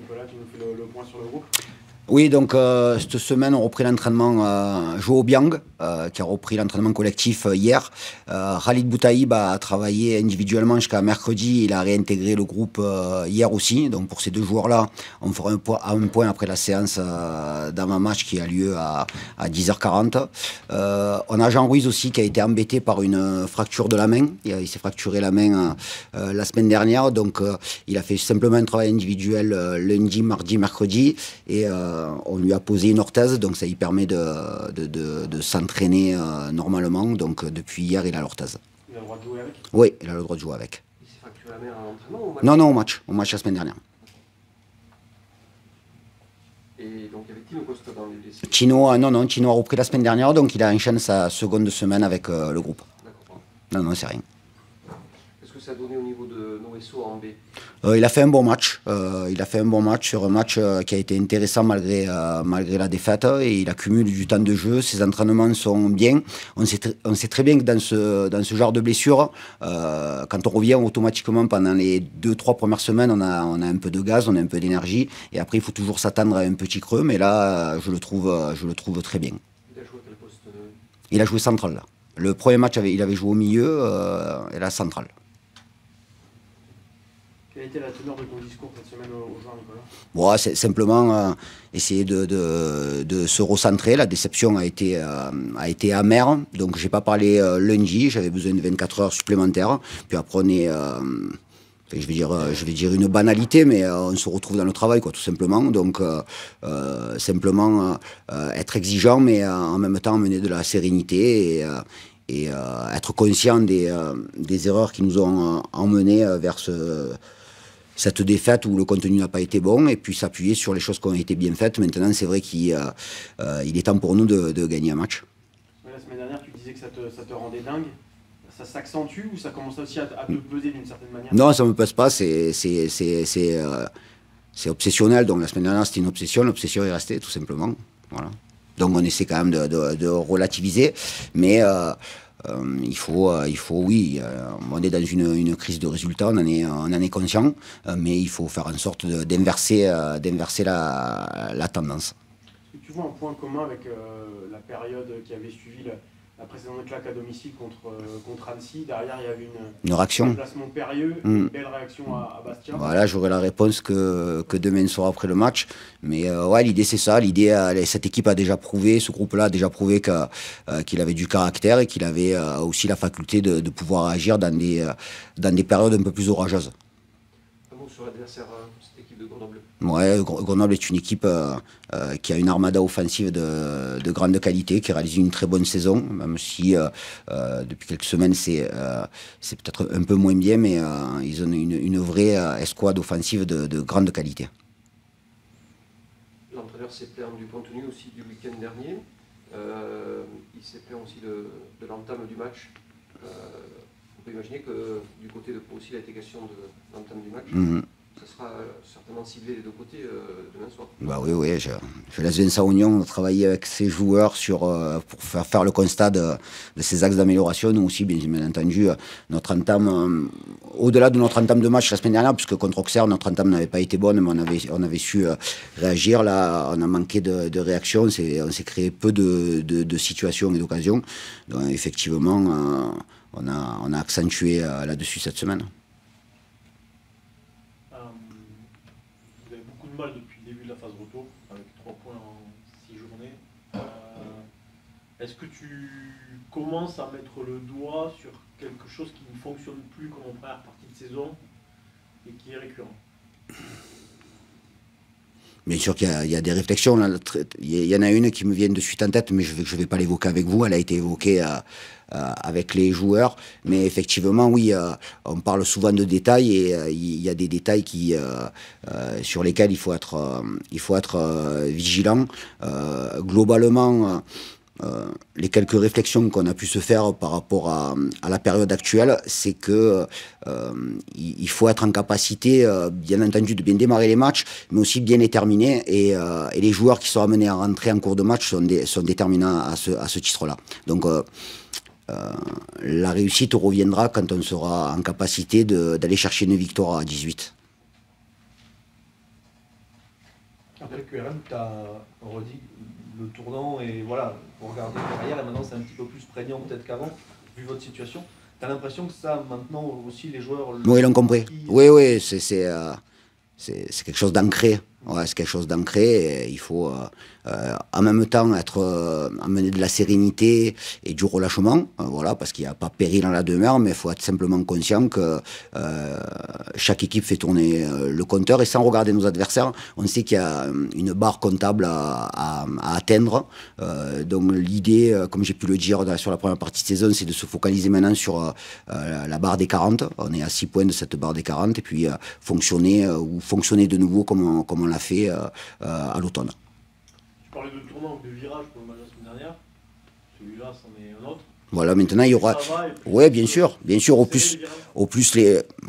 Nicolas, tu nous fais le point sur le groupe. Oui, donc cette semaine, on a repris l'entraînement Joe Biang, qui a repris l'entraînement collectif hier. Khalid Boutaïb a travaillé individuellement jusqu'à mercredi. Il a réintégré le groupe hier aussi. Donc pour ces deux joueurs-là, on fera un point après la séance d'avant-match qui a lieu à 10h40. On a Jean Ruiz aussi qui a été embêté par une fracture de la main. Il s'est fracturé la main la semaine dernière. Donc il a fait simplement un travail individuel lundi, mardi, mercredi. Et on lui a posé une orthèse, donc ça lui permet de s'entraîner normalement. Donc depuis hier, il a l'orthèse. Il a le droit de jouer avec? Oui, il a le droit de jouer avec. Il s'est fracturé la main à l'entraînement ou au match? Non, non, au match la semaine dernière. Et donc il y avait Tino Costa dans les blessés? Tino a repris la semaine dernière, donc il a enchaîné sa seconde semaine avec le groupe. D'accord. Non, c'est rien. Qu'est-ce que ça a donné au niveau de Noesso en B? Il a fait un bon match. Il a fait un bon match sur un match qui a été intéressant malgré la défaite. Et il accumule du temps de jeu. Ses entraînements sont bien. On sait très bien que dans ce genre de blessure, quand on revient automatiquement pendant les 2-3 premières semaines, on a un peu de gaz, on a un peu d'énergie. Et après, il faut toujours s'attendre à un petit creux. Mais là, je le trouve très bien. Il a joué à quel poste? Il a joué central là. Le premier match, il avait joué au milieu et là, central. Quelle a été la teneur de ton discours cette semaine aux joueurs, Nicolas? Bon, c'est simplement essayer de se recentrer. La déception a été amère. Donc, j'ai pas parlé lundi. J'avais besoin de 24 heures supplémentaires. Puis après, on est... je vais dire une banalité, mais on se retrouve dans le travail, quoi, tout simplement. Donc, simplement être exigeant, mais en même temps mener de la sérénité et être conscient des erreurs qui nous ont emmenés vers cette défaite où le contenu n'a pas été bon, et puis s'appuyer sur les choses qui ont été bien faites. Maintenant, c'est vrai qu'il est temps pour nous de gagner un match. La semaine dernière, tu disais que ça te rendait dingue. Ça s'accentue ou ça commence aussi à te peser d'une certaine manière? Non, ça ne me pèse pas, c'est obsessionnel. Donc la semaine dernière, c'était une obsession. L'obsession est restée, tout simplement. Voilà. Donc on essaie quand même de relativiser, mais il faut, oui, on est dans une crise de résultats, on en est conscient, mais il faut faire en sorte d'inverser la tendance. Est-ce que tu vois un point commun avec la période qui avait suivi la précédente claque à domicile contre Annecy? Derrière, il y avait une réaction. Un placement périlleux, une belle réaction à Bastia. Voilà, j'aurai la réponse que demain soir après le match. Mais ouais, l'idée c'est ça. L'idée, cette équipe a déjà prouvé, ce groupe-là a déjà prouvé qu'il avait du caractère et qu'il avait aussi la faculté de pouvoir agir dans des périodes un peu plus orageuses. Un mot sur l'adversaire, cette équipe de Grenoble? Ouais, Grenoble est une équipe qui a une armada offensive de grande qualité, qui réalise une très bonne saison, même si depuis quelques semaines c'est peut-être un peu moins bien, mais ils ont une vraie escouade offensive de grande qualité. L'entraîneur s'est plaint du contenu aussi du week-end dernier. Il s'est plaint aussi de l'entame du match. On peut imaginer que du côté de Pau aussi, il a été question de l'entame du match. Ça sera certainement ciblé des deux côtés demain soir. Bah oui, je laisse Vincent Oignon travailler avec ses joueurs pour faire le constat de ces axes d'amélioration. Nous aussi, bien entendu, notre entame, au-delà de notre entame de match la semaine dernière, puisque contre Auxerre, notre entame n'avait pas été bonne, mais on avait su réagir. Là, on a manqué de réaction, on s'est créé peu de situations et d'occasions. Donc effectivement, on a accentué là-dessus cette semaine. Vous avez beaucoup de mal depuis le début de la phase retour, avec 3 points en 6 journées. Est-ce que tu commences à mettre le doigt sur quelque chose qui ne fonctionne plus comme en première partie de saison et qui est récurrent? Bien sûr qu'il y a des réflexions. Là, il y en a une qui me vient de suite en tête, mais je ne vais pas l'évoquer avec vous. Elle a été évoquée avec les joueurs. Mais effectivement, oui, on parle souvent de détails et il y a des détails sur lesquels il faut être vigilant. Globalement, les quelques réflexions qu'on a pu se faire par rapport à la période actuelle, c'est que il faut être en capacité, bien entendu, de bien démarrer les matchs, mais aussi bien les terminer. Et les joueurs qui sont amenés à rentrer en cours de match sont déterminants à ce titre-là. Donc, la réussite reviendra quand on sera en capacité d'aller chercher une victoire à 18. Après QRM, tu as redit le tournant et voilà, pour regarder derrière, et maintenant c'est un petit peu plus prégnant peut-être qu'avant, vu votre situation. Tu as l'impression que ça, maintenant aussi, les joueurs... Oui, ils l'ont compris. Oui, oui, c'est quelque chose d'ancré. Ouais, c'est quelque chose d'ancré. Il faut en même temps amener de la sérénité et du relâchement, voilà, parce qu'il n'y a pas péril dans la demeure, mais il faut être simplement conscient que chaque équipe fait tourner le compteur et sans regarder nos adversaires, on sait qu'il y a une barre comptable à atteindre. Donc l'idée, comme j'ai pu le dire sur la première partie de saison, c'est de se focaliser maintenant sur la barre des 40. On est à 6 points de cette barre des 40 et puis fonctionner de nouveau comme on l'a fait à l'automne. Tu parlais de tournant, de virage pour le match de la semaine dernière. Celui-là, c'en est un autre. Voilà, maintenant il y aura. Oui, bien sûr. Au plus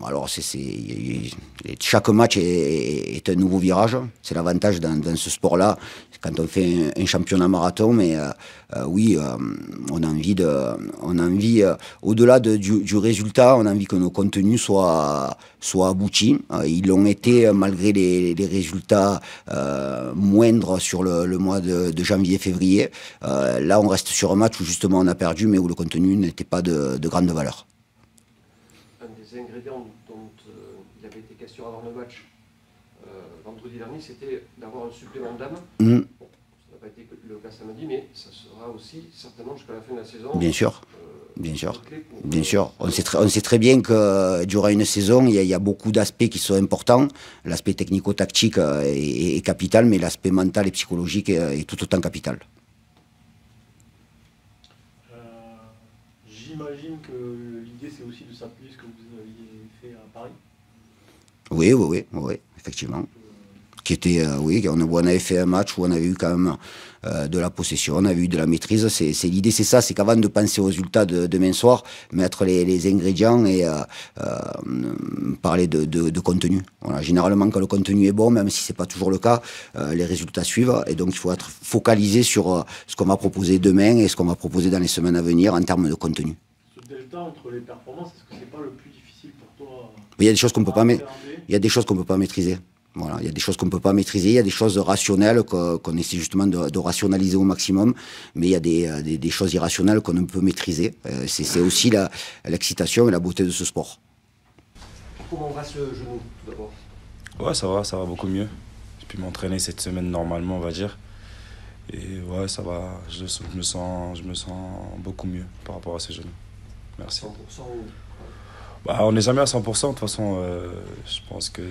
alors chaque match est un nouveau virage. C'est l'avantage dans ce sport-là quand on fait un championnat marathon. Mais oui, on a envie, au-delà du résultat, on a envie que nos contenus soient aboutis. Ils l'ont été malgré les résultats moindres sur le mois de janvier-février. Là, on reste sur un match où justement on a perdu, mais où le contenu n'était pas de grande valeur. Un des ingrédients dont il avait été question avant le match vendredi dernier, c'était d'avoir un supplément d'âme. Bon, ça n'a pas été le cas samedi, mais ça sera aussi certainement jusqu'à la fin de la saison. Bien sûr. Bien sûr, bien sûr. On sait très bien que durant une saison, il y a beaucoup d'aspects qui sont importants. L'aspect technico-tactique est capital, mais l'aspect mental et psychologique est tout autant capital. J'imagine que l'idée, c'est aussi de s'appuyer sur ce que vous aviez fait à Paris. Oui, effectivement. Qui était, oui, on avait fait un match où on avait eu quand même de la possession, on avait eu de la maîtrise. L'idée, c'est ça, c'est qu'avant de penser aux résultats de demain soir, mettre les ingrédients et parler de contenu. Voilà, généralement, quand le contenu est bon, même si c'est pas toujours le cas, les résultats suivent. Et donc, il faut être focalisé sur ce qu'on va proposer demain et ce qu'on va proposer dans les semaines à venir en termes de contenu. Ce delta entre les performances, est-ce que c'est pas le plus difficile pour toi? Il y a des choses qu'on peut pas, il y a des choses qu'on peut pas maîtriser. Voilà, il y a des choses qu'on ne peut pas maîtriser, il y a des choses rationnelles qu'on essaie justement de rationaliser au maximum, mais il y a des choses irrationnelles qu'on ne peut maîtriser. C'est aussi l'excitation et la beauté de ce sport. Comment va ce genou, tout d'abord? Ouais, ça va beaucoup mieux. J'ai pu m'entraîner cette semaine normalement, on va dire. Et ouais, ça va, je me sens beaucoup mieux par rapport à ces genoux. Merci. 100% ou... Bah, on n'est jamais à 100%, de toute façon, je pense que...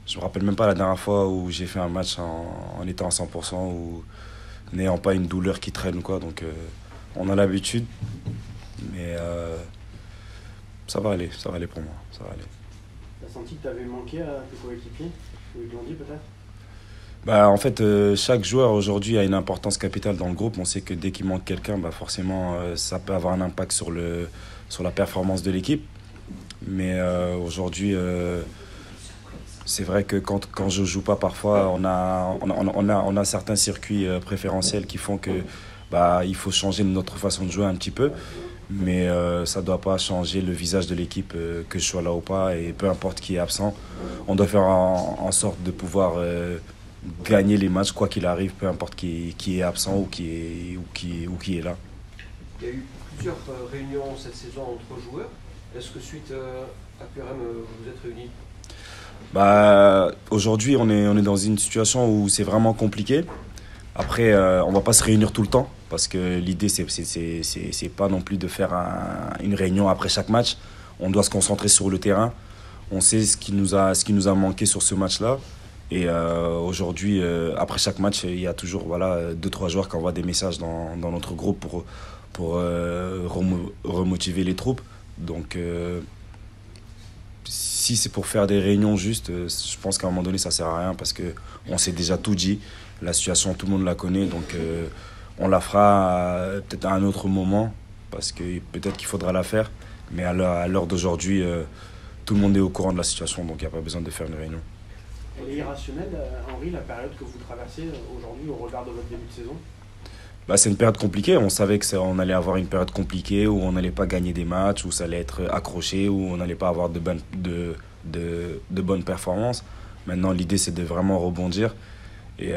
Je me rappelle même pas la dernière fois où j'ai fait un match en étant à 100% ou n'ayant pas une douleur qui traîne, quoi. Donc on a l'habitude, mais ça va aller pour moi, ça va aller. Tu as senti que tu avais manqué à tes coéquipiers? Ils l'ont dit peut-être? Bah, en fait, chaque joueur aujourd'hui a une importance capitale dans le groupe. On sait que dès qu'il manque quelqu'un, bah, forcément, ça peut avoir un impact sur la performance de l'équipe. Mais aujourd'hui... c'est vrai que quand je joue pas, parfois, on a certains circuits préférentiels qui font que il faut changer notre façon de jouer un petit peu. Mais ça doit pas changer le visage de l'équipe, que je sois là ou pas. Et peu importe qui est absent, on doit faire en sorte de pouvoir gagner les matchs, quoi qu'il arrive, peu importe qui est absent ou qui est là. Il y a eu plusieurs réunions cette saison entre joueurs. Est-ce que suite à QRM, vous vous êtes réunis? Aujourd'hui, on est dans une situation où c'est vraiment compliqué. Après, on va pas se réunir tout le temps parce que l'idée, c'est pas non plus de faire une réunion après chaque match. On doit se concentrer sur le terrain. On sait ce qui nous a manqué sur ce match-là. Et aujourd'hui, après chaque match, il y a toujours 2-3 joueurs qui envoient des messages dans notre groupe pour remotiver les troupes. Donc... si c'est pour faire des réunions juste, je pense qu'à un moment donné, ça sert à rien parce qu'on s'est déjà tout dit. La situation, tout le monde la connaît. Donc, on la fera peut-être à un autre moment parce que peut-être qu'il faudra la faire. Mais à l'heure d'aujourd'hui, tout le monde est au courant de la situation. Donc, il n'y a pas besoin de faire une réunion. Elle est irrationnelle, Henri, la période que vous traversez aujourd'hui au regard de votre début de saison? C'est une période compliquée. On savait qu'on allait avoir une période compliquée où on n'allait pas gagner des matchs, où ça allait être accroché, où on n'allait pas avoir de bonnes performances. Maintenant, l'idée, c'est de vraiment rebondir. Et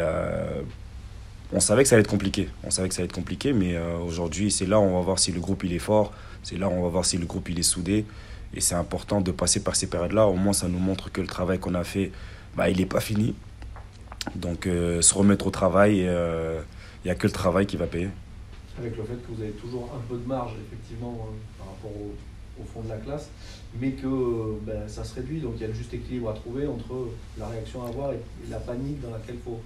on savait que ça allait être compliqué. On savait que ça allait être compliqué, mais aujourd'hui, c'est là où on va voir si le groupe il est fort. C'est là où on va voir si le groupe il est soudé. Et c'est important de passer par ces périodes-là. Au moins, ça nous montre que le travail qu'on a fait, il n'est pas fini. Donc, se remettre au travail, il n'y a que le travail qui va payer. Avec le fait que vous avez toujours un peu de marge, effectivement, par rapport au fond de la classe, mais que ça se réduit. Donc, il y a le juste équilibre à trouver entre la réaction à avoir et la panique dans laquelle il ne faut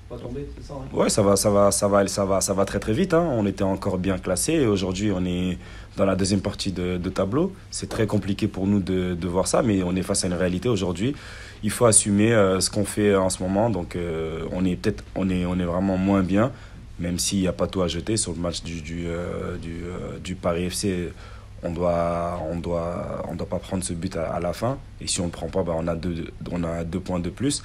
pas tomber, c'est ça, hein? Ouais, ça va très très vite, hein. On était encore bien classés et aujourd'hui on est dans la deuxième partie de tableau. C'est très compliqué pour nous de voir ça, mais on est face à une réalité aujourd'hui. Il faut assumer ce qu'on fait en ce moment. Donc on est vraiment moins bien, même s'il n'y a pas tout à jeter sur le match du Paris FC. On doit pas prendre ce but à la fin. Et si on ne le prend pas, on a 2 points de plus.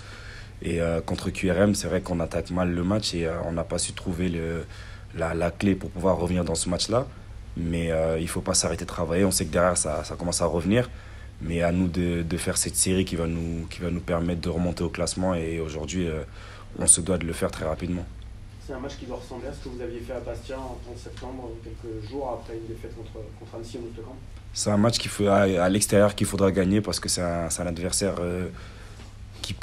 Et contre QRM, c'est vrai qu'on attaque mal le match et on n'a pas su trouver la clé pour pouvoir revenir dans ce match-là. Mais il ne faut pas s'arrêter de travailler. On sait que derrière, ça commence à revenir. Mais à nous de faire cette série qui va nous permettre de remonter au classement. Et aujourd'hui, on se doit de le faire très rapidement. C'est un match qui doit ressembler à ce que vous aviez fait à Bastia en septembre, quelques jours après une défaite contre Annecy au Nou-Camp. C'est un match à l'extérieur qu'il faudra gagner parce que c'est un adversaire qui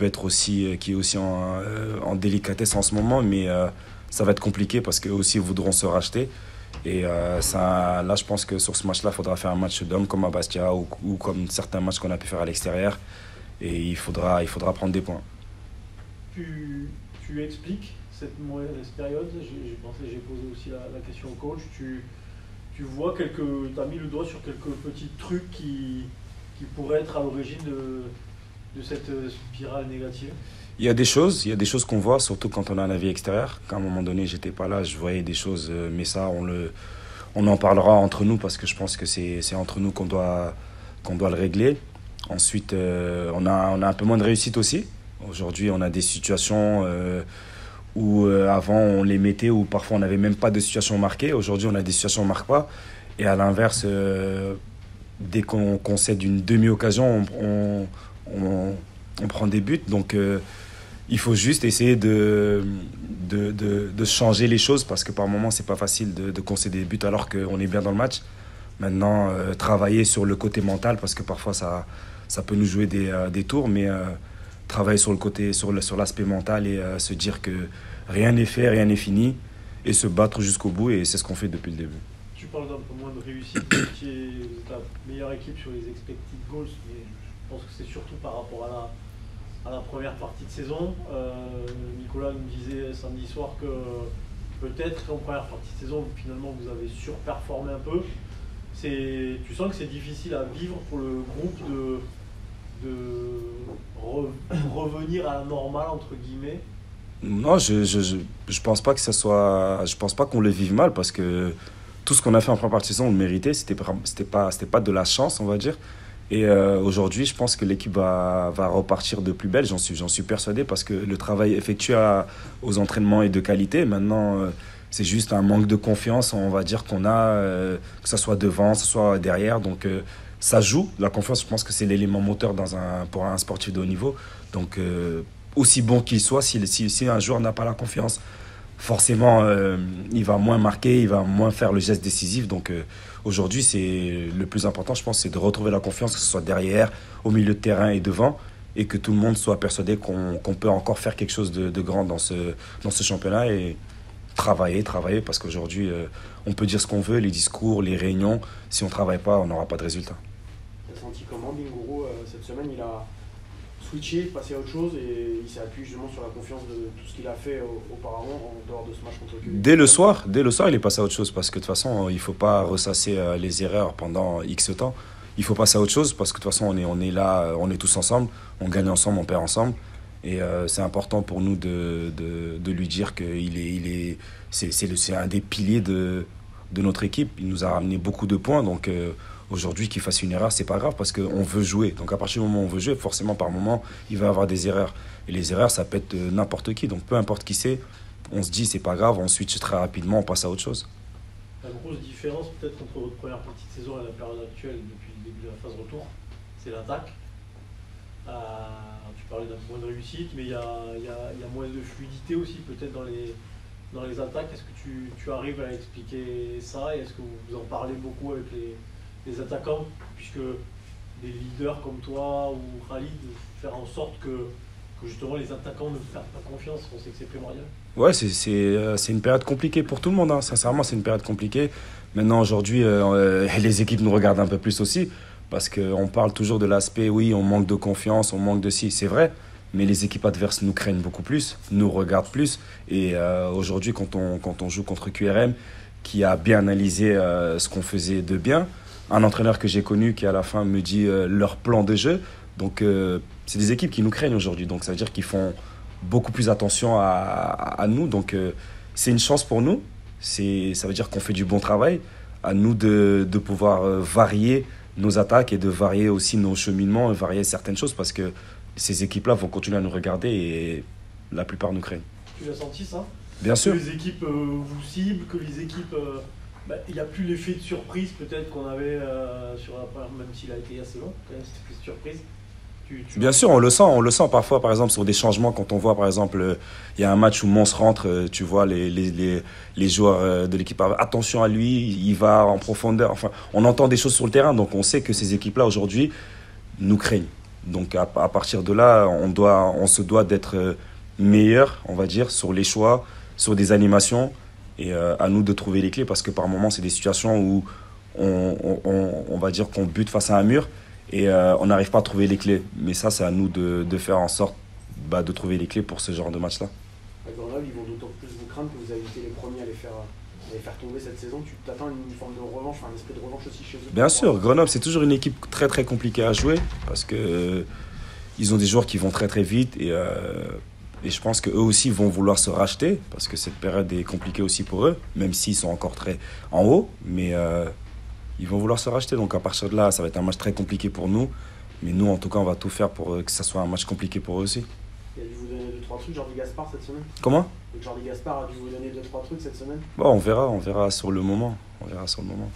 est aussi en délicatesse en ce moment, mais ça va être compliqué parce qu'eux aussi voudront se racheter. Et là, je pense que sur ce match-là, il faudra faire un match d'homme comme à Bastia ou comme certains matchs qu'on a pu faire à l'extérieur. Et il faudra prendre des points. Tu expliques cette période. J'ai posé aussi la question au coach. Tu vois tu as mis le doigt sur quelques petits trucs qui pourraient être à l'origine de cette spirale négative? Il y a des choses qu'on voit, surtout quand on a un avis extérieur. Qu'à un moment donné, j'étais pas là, je voyais des choses, mais ça, on en parlera entre nous parce que je pense que c'est entre nous qu'on doit le régler. Ensuite, on a un peu moins de réussite aussi. Aujourd'hui, on a des situations où avant on les mettait, où parfois on n'avait même pas de situation marquée. Aujourd'hui, on a des situations où on ne marque pas. Et à l'inverse, dès qu'on concède une demi-occasion, on prend des buts. Donc, il faut juste essayer de changer les choses parce que par moments, c'est pas facile de concéder des buts alors qu'on est bien dans le match. Maintenant, travailler sur le côté mental parce que parfois, ça peut nous jouer des tours, mais travailler sur le côté, sur l'aspect mental et se dire que rien n'est fait, rien n'est fini et se battre jusqu'au bout, et c'est ce qu'on fait depuis le début. Tu parles d'un peu moins de réussite, tu es la meilleure équipe sur les expected goals, mais je pense que c'est surtout par rapport à la première partie de saison. Nicolas nous disait samedi soir que peut-être en première partie de saison, finalement, vous avez surperformé un peu. Tu sens que c'est difficile à vivre pour le groupe de revenir à la normale, entre guillemets? Non, je pense pas que ça soit. Je pense pas qu'on le vive mal parce que tout ce qu'on a fait en première partie de saison, on le méritait. C'était pas de la chance, on va dire. Et aujourd'hui, je pense que l'équipe va repartir de plus belle. J'en suis persuadé parce que le travail effectué aux entraînements est de qualité. Maintenant, c'est juste un manque de confiance, on va dire, qu'on a, que ce soit devant, que ce soit derrière. Donc, ça joue. La confiance, je pense que c'est l'élément moteur pour un sportif de haut niveau. Donc, aussi bon qu'il soit, si un joueur n'a pas la confiance, forcément, il va moins marquer, il va moins faire le geste décisif. Donc, aujourd'hui, c'est le plus important, je pense, c'est de retrouver la confiance, que ce soit derrière, au milieu de terrain et devant, et que tout le monde soit persuadé qu'on peut encore faire quelque chose de grand dans ce championnat et travailler, parce qu'aujourd'hui, on peut dire ce qu'on veut, les discours, les réunions, si on ne travaille pas, on n'aura pas de résultat. Tu as senti comment Bingourou cette semaine? Il a switché, passé à autre chose et il s'est appuyé justement sur la confiance de tout ce qu'il a fait auparavant en dehors de ce match contre QV. Dès le soir, il est passé à autre chose parce que de toute façon, il ne faut pas ressasser les erreurs pendant X temps. Il faut passer à autre chose parce que de toute façon, on est là, on est tous ensemble, on gagne ensemble, on perd ensemble. Et c'est important pour nous de lui dire que c'est un des piliers de notre équipe. Il nous a ramené beaucoup de points, donc aujourd'hui qu'il fasse une erreur, c'est pas grave parce qu'on veut jouer. Donc à partir du moment où on veut jouer, forcément par moment, il va y avoir des erreurs. Et les erreurs, ça peut être n'importe qui. Donc peu importe qui c'est, on se dit c'est pas grave, on switch très rapidement, on passe à autre chose. La grosse différence peut-être entre votre première partie de saison et la période actuelle depuis le début de la phase retour, c'est l'attaque. Tu parlais d'un point de réussite, mais il y a moins de fluidité aussi peut-être dans les attaques. Est-ce que tu arrives à expliquer ça et est-ce que vous en parlez beaucoup avec les attaquants, puisque des leaders comme toi ou Khalid, faire en sorte que justement les attaquants ne perdent pas confiance, on sait que c'est primordial. Ouais, c'est une période compliquée pour tout le monde, hein. Sincèrement, c'est une période compliquée. Maintenant, aujourd'hui, les équipes nous regardent un peu plus aussi, parce qu'on parle toujours de l'aspect, oui, on manque de confiance, on manque de ci, c'est vrai, mais les équipes adverses nous craignent beaucoup plus, nous regardent plus. Et aujourd'hui, quand on joue contre QRM, qui a bien analysé ce qu'on faisait de bien, un entraîneur que j'ai connu qui, à la fin, me dit leur plan de jeu. Donc, c'est des équipes qui nous craignent aujourd'hui, donc ça veut dire qu'ils font beaucoup plus attention à nous. Donc, c'est une chance pour nous. Ça veut dire qu'on fait du bon travail. À nous de pouvoir varier nos attaques et de varier aussi nos cheminements, varier certaines choses, parce que ces équipes-là vont continuer à nous regarder et la plupart nous craignent. Tu l'as senti ça? Bien sûr. Que les équipes vous ciblent, que les équipes... il n'y a plus l'effet de surprise peut-être qu'on avait sur la première, même s'il a été assez long, quand même, c'était plus de surprise. Bien sûr, on le sent parfois, par exemple, sur des changements, quand on voit, par exemple, il y a un match où Mons rentre, tu vois, les joueurs de l'équipe, attention à lui, il va en profondeur, enfin, on entend des choses sur le terrain, donc on sait que ces équipes-là, aujourd'hui, nous craignent. Donc, à partir de là, on se doit d'être meilleur, on va dire, sur les choix, sur des animations, et à nous de trouver les clés, parce que par moments, c'est des situations où on va dire qu'on bute face à un mur, et on n'arrive pas à trouver les clés. Mais ça, c'est à nous de faire en sorte de trouver les clés pour ce genre de match-là. À Grenoble, ils vont d'autant plus vous craindre que vous avez été les premiers à les faire tomber cette saison. Tu t'attends une forme de revanche, un esprit de revanche aussi chez eux? Bien sûr, Grenoble, c'est toujours une équipe très très compliquée à jouer, parce que ils ont des joueurs qui vont très très vite, et je pense qu'eux aussi vont vouloir se racheter, parce que cette période est compliquée aussi pour eux, même s'ils sont encore très en haut, mais ils vont vouloir se racheter. Donc à partir de là, ça va être un match très compliqué pour nous. Mais nous, en tout cas, on va tout faire pour que ça soit un match compliqué pour eux aussi. Il a dû vous donner 2-3 trucs, Jordi Gaspard, cette semaine? Comment? Jordi Gaspard a dû vous donner 2-3 trucs cette semaine? Bon, on verra sur le moment. On verra sur le moment.